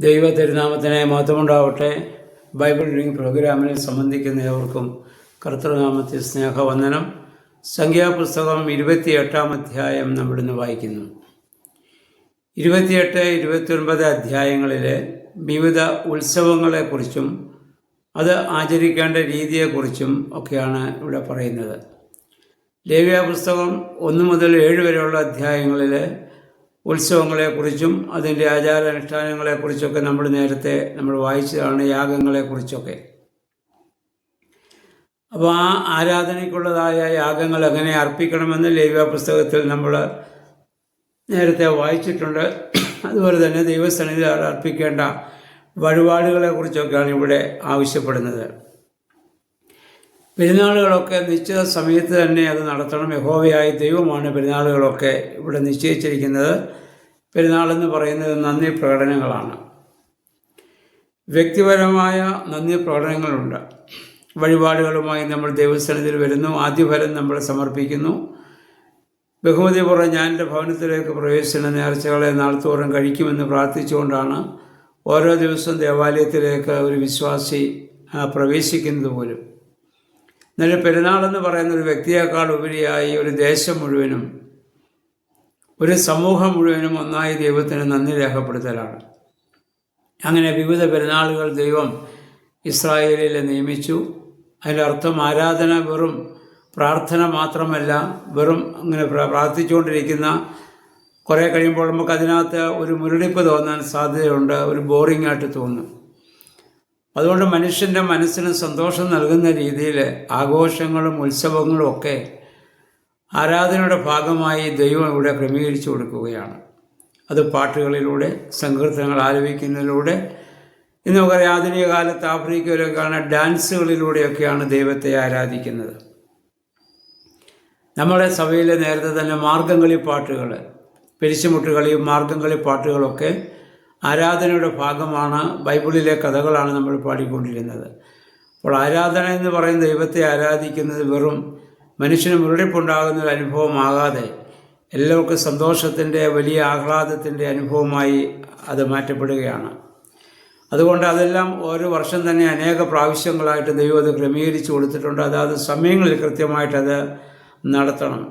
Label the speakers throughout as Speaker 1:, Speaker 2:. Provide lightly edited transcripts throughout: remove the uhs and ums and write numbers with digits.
Speaker 1: ദൈവ തിരുനാമത്തിന് മഹത്വമുണ്ടാവട്ടെ. Bible reading പ്രോഗ്രാമിനെ സംബന്ധിക്കുന്ന ഏവർക്കും കർത്തൃനാമത്തിൽ സ്നേഹവന്ദനം. സംഖ്യാപുസ്തകം 28-ാം അധ്യായം നമ്മളിന്ന് വായിക്കുന്നു. 28-29 അധ്യായങ്ങളിലെ വിവിധ ഉത്സവങ്ങളെക്കുറിച്ചും അത് ആചരിക്കേണ്ട രീതിയെക്കുറിച്ചും ഒക്കെയാണ് ഇവിടെ പറയുന്നത്. ലേവ്യപുസ്തകം 1 മുതൽ 7 വരെയുള്ള അധ്യായങ്ങളിലെ ഉത്സവങ്ങളെക്കുറിച്ചും അതിൻ്റെ ആചാരാനുഷ്ഠാനങ്ങളെക്കുറിച്ചൊക്കെ നേരത്തെ വായിച്ചതാണ്, യാഗങ്ങളെക്കുറിച്ചൊക്കെ. അപ്പോൾ ആ ആരാധനയ്ക്കുള്ളതായ യാഗങ്ങൾ എങ്ങനെ അർപ്പിക്കണമെന്ന് ലേവ്യ പുസ്തകത്തിൽ നമ്മൾ നേരത്തെ വായിച്ചിട്ടുണ്ട്. അതുപോലെ തന്നെ ദൈവസന്നിധിയിൽ അർപ്പിക്കേണ്ട വഴിപാടുകളെക്കുറിച്ചൊക്കെയാണ് ഇവിടെ ആവശ്യപ്പെടുന്നത്. പെരുന്നാളുകളൊക്കെ നിശ്ചിത സമയത്ത് തന്നെ അത് നടത്തണം. യഹോവയായ ദൈവമാണ് പെരുന്നാളുകളൊക്കെ ഇവിടെ നിശ്ചയിച്ചിരിക്കുന്നത്. പെരുന്നാളെന്ന് പറയുന്നത് നന്ദി പ്രകടനങ്ങളാണ്. വ്യക്തിപരമായ നന്ദി പ്രകടനങ്ങളുണ്ട്. വഴിപാടുകളുമായി നമ്മൾ ദൈവസന്നിധിയിൽ വരുന്നു. ആദ്യഫലം നമ്മൾ സമർപ്പിക്കുന്നു. ബഹുമതിപൂർവ്വം ഞാൻ എൻ്റെ ഭവനത്തിലേക്ക് പ്രവേശിക്കുന്ന നേർച്ചകളെ നാൾത്തോറും കഴിക്കുമെന്ന് പ്രാർത്ഥിച്ചുകൊണ്ടാണ് ഓരോ ദിവസവും ദേവാലയത്തിലേക്ക് ഒരു വിശ്വാസി പ്രവേശിക്കുന്നത് പോലും. എന്നാൽ പെരുന്നാളെന്ന് പറയുന്ന ഒരു വ്യക്തിയേക്കാൾ ഉപരിയായി ഒരു ദേശം മുഴുവനും ഒരു സമൂഹം മുഴുവനും ഒന്നായി ദൈവത്തിന് നന്ദി രേഖപ്പെടുത്തലാണ്. അങ്ങനെ വിവിധ പെരുന്നാളുകൾ ദൈവം ഇസ്രായേലിൽ നിയമിച്ചു. അതിൻ്റെ അർത്ഥം ആരാധന വെറും പ്രാർത്ഥന മാത്രമല്ല, വെറും അങ്ങനെ പ്രാർത്ഥിച്ചുകൊണ്ടിരിക്കുന്ന കുറേ കഴിയുമ്പോൾ നമുക്ക് അതിനകത്ത് ഒരു മുരടിപ്പ് തോന്നാൻ സാധ്യതയുണ്ട്, ഒരു ബോറിംഗ് ആയിട്ട് തോന്നും. അതുകൊണ്ട് മനുഷ്യൻ്റെ മനസ്സിന് സന്തോഷം നൽകുന്ന രീതിയിൽ ആഘോഷങ്ങളും ഉത്സവങ്ങളും ഒക്കെ ആരാധനയുടെ ഭാഗമായി ദൈവം ഇവിടെ ക്രമീകരിച്ചു കൊടുക്കുകയാണ്. അത് പാട്ടുകളിലൂടെ, സങ്കീർത്തനങ്ങൾ ആലപിക്കുന്നതിലൂടെ, ഇന്ന് നമുക്കറിയാം ആധുനിക കാലത്ത് ആഫ്രിക്കയിലൊക്കെയാണ് ഡാൻസുകളിലൂടെയൊക്കെയാണ് ദൈവത്തെ ആരാധിക്കുന്നത്. നമ്മുടെ സഭയിൽ നേരത്തെ തന്നെ മാർഗംകളി പാട്ടുകൾ, പെരിശുമുട്ടുകളിയും മാർഗംകളി പാട്ടുകളൊക്കെ ആരാധനയുടെ ഭാഗമാണ്. ബൈബിളിലെ കഥകളാണ് നമ്മൾ പാടിക്കൊണ്ടിരുന്നത്. അപ്പോൾ ആരാധന എന്ന് പറയുന്ന ദൈവത്തെ ആരാധിക്കുന്നത് വെറും മനുഷ്യന് മുരടിപ്പുണ്ടാകുന്ന ഒരു അനുഭവമാകാതെ എല്ലാവർക്കും സന്തോഷത്തിൻ്റെ, വലിയ ആഹ്ലാദത്തിൻ്റെ അനുഭവമായി അത് മാറ്റപ്പെടുകയാണ്. അതുകൊണ്ട് അതെല്ലാം ഓരോ വർഷം തന്നെ അനേക പ്രാവശ്യങ്ങളായിട്ട് ദൈവം അത് ക്രമീകരിച്ചു കൊടുത്തിട്ടുണ്ട്. അതാത് സമയങ്ങളിൽ കൃത്യമായിട്ടത് നടത്തണം.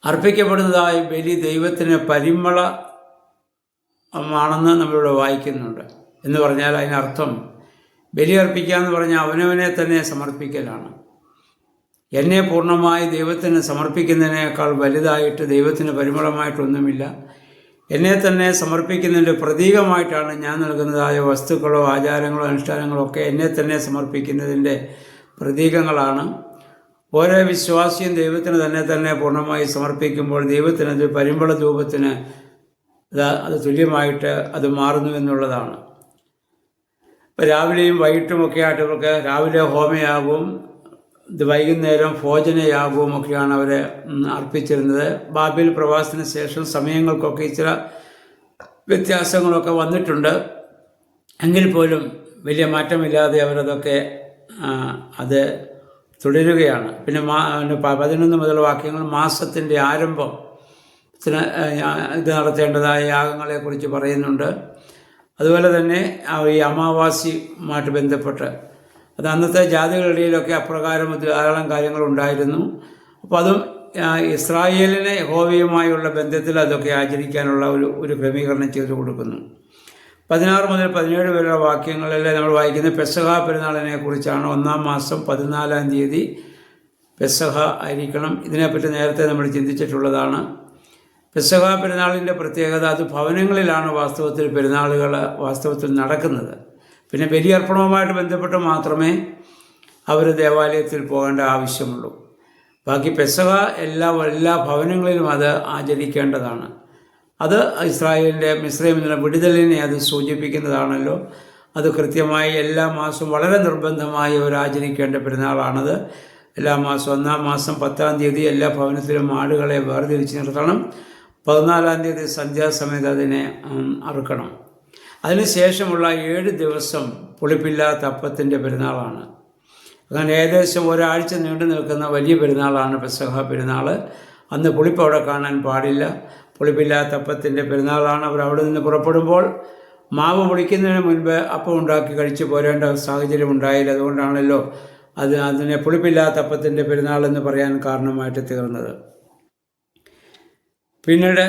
Speaker 1: അർപ്പിക്കപ്പെടുന്നതായ ബലി ദൈവത്തിന് പരിമളമാണെന്ന് നമ്മളിവിടെ വായിക്കുന്നുണ്ട്. എന്ന് പറഞ്ഞാൽ അതിനർത്ഥം ബലി അർപ്പിക്കുക എന്ന് പറഞ്ഞാൽ അവനവനെ തന്നെ സമർപ്പിക്കലാണ്. എന്നെ പൂർണ്ണമായി ദൈവത്തിന് സമർപ്പിക്കുന്നതിനേക്കാൾ വലുതായിട്ട് ദൈവത്തിന് പരിമളമായിട്ടൊന്നുമില്ല. എന്നെ തന്നെ സമർപ്പിക്കുന്നതിൻ്റെ പ്രതീകമായിട്ടാണ് ഞാൻ നൽകുന്നതായ വസ്തുക്കളോ ആചാരങ്ങളോ അനുഷ്ഠാനങ്ങളോ ഒക്കെ എന്നെ തന്നെ സമർപ്പിക്കുന്നതിൻ്റെ പ്രതീകങ്ങളാണ്. ഓരോ വിശ്വാസിയും ദൈവത്തിന് തന്നെ പൂർണ്ണമായി സമർപ്പിക്കുമ്പോൾ ദൈവത്തിനത് പരിമള ധൂപത്തിന് അത് തുല്യമായിട്ട് അത് മാറുന്നു എന്നുള്ളതാണ്. ഇപ്പോൾ രാവിലെയും വൈകിട്ടുമൊക്കെ ആയിട്ട് ഇവർക്ക് രാവിലെ ഹോമയാഗവും വൈകുന്നേരം ഭോജനയാഗവും ഒക്കെയാണ് അവർ അർപ്പിച്ചിരുന്നത്. ബാബേൽ പ്രവാസത്തിന് ശേഷം സമയങ്ങൾക്കൊക്കെ ചില വ്യത്യാസങ്ങളൊക്കെ വന്നിട്ടുണ്ട്. എങ്കിൽ പോലും വലിയ മാറ്റമില്ലാതെ അവരതൊക്കെ അത് തുടരുകയാണ്. പിന്നെ 11 മുതൽ വാക്യങ്ങൾ മാസത്തിൻ്റെ ആരംഭത്തിന് ഇത് നടത്തേണ്ടതായ യാഗങ്ങളെക്കുറിച്ച് പറയുന്നുണ്ട്. അതുപോലെ തന്നെ ഈ അമാവാസിയുമായിട്ട് ബന്ധപ്പെട്ട് അത് അന്നത്തെ ജാതികളുടെയിലൊക്കെ അപ്രകാരം ധാരാളം കാര്യങ്ങളുണ്ടായിരുന്നു. അപ്പോൾ അതും ഇസ്രായേലിനെ യഹോവയുമായുള്ള ബന്ധത്തിൽ അതൊക്കെ ആചരിക്കാനുള്ള ഒരു ക്രമീകരണം ചെയ്തു കൊടുക്കുന്നു. 16 മുതൽ 17 വരെയുള്ള വാക്യങ്ങളിൽ നമ്മൾ വായിക്കുന്ന പെസഹ പെരുന്നാളിനെ കുറിച്ചാണ്. 1-ാം മാസം 14-ാം തീയതി പെസഹ ആയിരിക്കണം. ഇതിനെപ്പറ്റി നേരത്തെ നമ്മൾ ചിന്തിച്ചിട്ടുള്ളതാണ്. പെസഹ പെരുന്നാളിൻ്റെ പ്രത്യേകത അത് ഭവനങ്ങളിലാണ് വാസ്തവത്തിൽ പെരുന്നാളുകൾ നടക്കുന്നത്. പിന്നെ ബലിയർപ്പണവുമായിട്ട് ബന്ധപ്പെട്ട് മാത്രമേ അവർ ദേവാലയത്തിൽ പോകേണ്ട ആവശ്യമുള്ളൂ. ബാക്കി പെസഹ എല്ലാ ഭവനങ്ങളിലും അത് ആചരിക്കേണ്ടതാണ്. അത് ഇസ്രായേലിൻ്റെ മിസ്രൈമിൽ നിന്നുള്ള വിടുതലിനെ അത് സൂചിപ്പിക്കുന്നതാണല്ലോ. അത് കൃത്യമായി എല്ലാ മാസവും വളരെ നിർബന്ധമായി അവർ ആചരിക്കേണ്ട പെരുന്നാളാണത്. എല്ലാ മാസവും 1-ാം മാസം 10-ാം തീയതി എല്ലാ ഭവനത്തിലും ആടുകളെ വേർതിരിച്ച് നിർത്തണം. 14-ാം തീയതി സന്ധ്യാസമയത്ത് അതിനെ അറുക്കണം. അതിനുശേഷമുള്ള 7 ദിവസം പുളിപ്പില്ലാത്ത അപ്പത്തിൻ്റെ പെരുന്നാളാണ്. അങ്ങനെ ഏകദേശം ഒരാഴ്ച നീണ്ടു നിൽക്കുന്ന വലിയ പെരുന്നാളാണ് പെസഹ പെരുന്നാൾ. അന്ന് പുളിപ്പ് അവിടെ കാണാൻ പാടില്ല. പുളിപ്പില്ലാത്ത അപ്പത്തിൻ്റെ പെരുന്നാളാണ്. അവർ അവിടെ നിന്ന് പുറപ്പെടുമ്പോൾ മാവ് മുറിക്കുന്നതിന് മുൻപ് അപ്പം ഉണ്ടാക്കി കഴിച്ചു പോരേണ്ട സാഹചര്യം ഉണ്ടായില്ല. അതുകൊണ്ടാണല്ലോ അതിനെ പുളിപ്പില്ലാത്ത അപ്പത്തിൻ്റെ പെരുന്നാൾ എന്ന് പറയാൻ കാരണമായിട്ട് തീർന്നത്. പിന്നീട്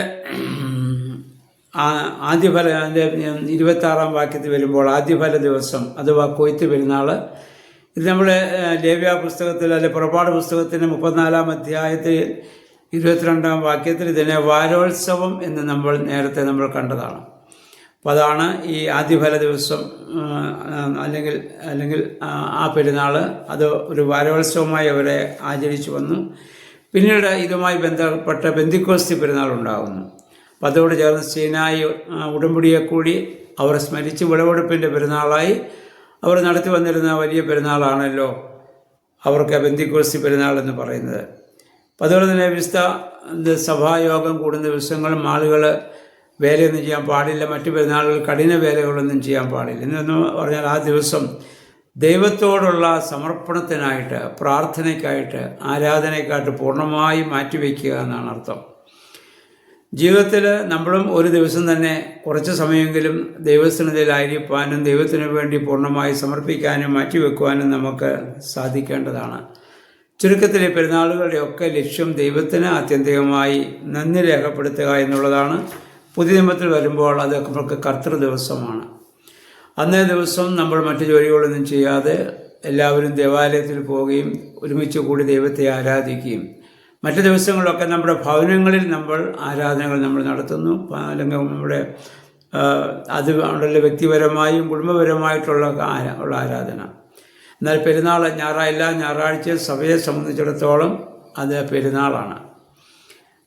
Speaker 1: ആദ്യഫല 26-ാം വാക്യത്തിൽ വരുമ്പോൾ ആദ്യഫല ദിവസം അഥവാ കൊയ്ത്ത് പെരുന്നാൾ. ഇത് നമ്മൾ ലേവ്യ പുസ്തകത്തിൽ അല്ലെ പുറപ്പാട് പുസ്തകത്തിൻ്റെ 34-ാം അധ്യായത്തിൽ 22-ാം വാക്യത്തിൽ ഇതിനെ വാരോത്സവം എന്ന് നേരത്തെ നമ്മൾ കണ്ടതാണ്. അപ്പോൾ അതാണ് ഈ ആദ്യഫല ദിവസം അല്ലെങ്കിൽ ആ പെരുന്നാൾ. അത് ഒരു വാരോത്സവമായി അവരെ ആചരിച്ചു വന്നു. പിന്നീട് ഇതുമായി ബന്ധപ്പെട്ട പെന്തിക്കോസ്തി പെരുന്നാൾ ഉണ്ടാകുന്നു. അപ്പം അതോട് ചേർന്ന് സീനായി ഉടമ്പടിയെ കൂടി അവർ സ്മരിച്ച് വിളവെടുപ്പിൻ്റെ പെരുന്നാളായി അവർ നടത്തി വന്നിരുന്ന വലിയ പെരുന്നാളാണല്ലോ അവർക്ക് പെന്തിക്കോസ്തി പെരുന്നാൾ എന്ന് പറയുന്നത്. അപ്പം അതുപോലെ തന്നെ വിശുദ്ധ സഭായോഗം കൂടുന്ന ദിവസങ്ങളും ആളുകൾ വേലയൊന്നും ചെയ്യാൻ പാടില്ല. മറ്റു പെരുന്നാളുകൾ കഠിന വേലകളൊന്നും ചെയ്യാൻ പാടില്ല. എന്നു പറഞ്ഞാൽ ആ ദിവസം ദൈവത്തോടുള്ള സമർപ്പണത്തിനായിട്ട്, പ്രാർത്ഥനയ്ക്കായിട്ട്, ആരാധനയ്ക്കായിട്ട് പൂർണ്ണമായി മാറ്റിവെക്കുക എന്നാണ് അർത്ഥം. ജീവിതത്തിൽ നമ്മളും ഒരു ദിവസം തന്നെ കുറച്ച് സമയമെങ്കിലും ദൈവസന്നിധിയിലായിരിക്കാനും ദൈവത്തിനു വേണ്ടി പൂർണ്ണമായി സമർപ്പിക്കാനും മാറ്റിവെക്കുവാനും നമുക്ക് സാധിക്കേണ്ടതാണ്. ചുരുക്കത്തിൽ പെരുന്നാളുകളുടെയൊക്കെ ലക്ഷ്യം ദൈവത്തിന് ആത്യന്തികമായി നന്ദി രേഖപ്പെടുത്തുക എന്നുള്ളതാണ്. പുതിയ നിയമത്തിൽ വരുമ്പോൾ അത് നമുക്ക് കർത്തൃ ദിവസമാണ്. അന്നേ ദിവസം നമ്മൾ മറ്റു ജോലികളൊന്നും ചെയ്യാതെ എല്ലാവരും ദേവാലയത്തിൽ പോവുകയും ഒരുമിച്ച് കൂടി ദൈവത്തെ ആരാധിക്കുകയും, മറ്റു ദിവസങ്ങളിലൊക്കെ നമ്മുടെ ഭവനങ്ങളിൽ ആരാധനകൾ നമ്മൾ നടത്തുന്നു. അല്ലെങ്കിൽ നമ്മുടെ അത് അവരുടെ വ്യക്തിപരമായും കുടുംബപരമായിട്ടുള്ള ആരാധന. എന്നാൽ പെരുന്നാൾ എല്ലാ ഞായറാഴ്ച സഭയെ സംബന്ധിച്ചിടത്തോളം അത് പെരുന്നാളാണ്.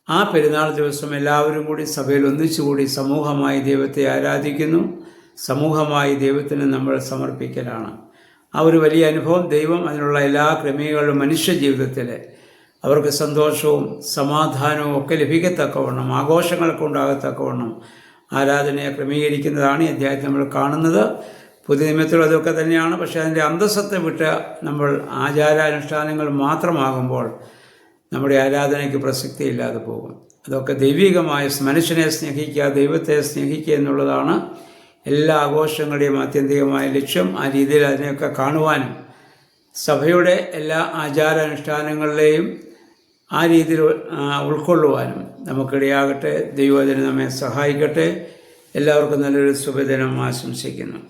Speaker 1: ആ പെരുന്നാൾ ദിവസം എല്ലാവരും കൂടി സഭയിൽ ഒന്നിച്ചുകൂടി സമൂഹമായി ദൈവത്തെ ആരാധിക്കുന്നു. സമൂഹമായി ദൈവത്തിന് നമ്മൾ സമർപ്പിക്കലാണ്. ആ ഒരു വലിയ അനുഭവം ദൈവം അതിനുള്ള എല്ലാ ക്രമീകരണങ്ങളും മനുഷ്യ ജീവിതത്തിൽ അവർക്ക് സന്തോഷവും സമാധാനവും ഒക്കെ ലഭിക്കത്തക്കവണ്ണം, ആഘോഷങ്ങളൊക്കെ ഉണ്ടാകത്തക്കവണ്ണം ആരാധനയെ ക്രമീകരിക്കുന്നതാണ് ഈ അധ്യായത്തിൽ നമ്മൾ കാണുന്നത്. പുതിയ നിയമത്തിലും അതൊക്കെ തന്നെയാണ്. പക്ഷേ അതിൻ്റെ അന്തസ്സത്തെ വിട്ട് നമ്മൾ ആചാരാനുഷ്ഠാനങ്ങൾ മാത്രമാകുമ്പോൾ നമ്മുടെ ആരാധനയ്ക്ക് പ്രസക്തിയില്ലാതെ പോകും. അതൊക്കെ ദൈവികമായ മനുഷ്യനെ സ്നേഹിക്കുക, ദൈവത്തെ സ്നേഹിക്കുക എന്നുള്ളതാണ് എല്ലാ ആഘോഷങ്ങളുടെയും ആത്യന്തികമായ ലക്ഷ്യം. ആ രീതിയിൽ അതിനെയൊക്കെ കാണുവാനും സഭയുടെ എല്ലാ ആചാരാനുഷ്ഠാനങ്ങളിലെയും ആ രീതിയിൽ ഉൾക്കൊള്ളുവാനും നമുക്കിടയാകട്ടെ. ദൈവം അതിന് നമ്മെ സഹായിക്കട്ടെ. എല്ലാവർക്കും നല്ലൊരു ശുഭദിനം ആശംസിക്കുന്നു.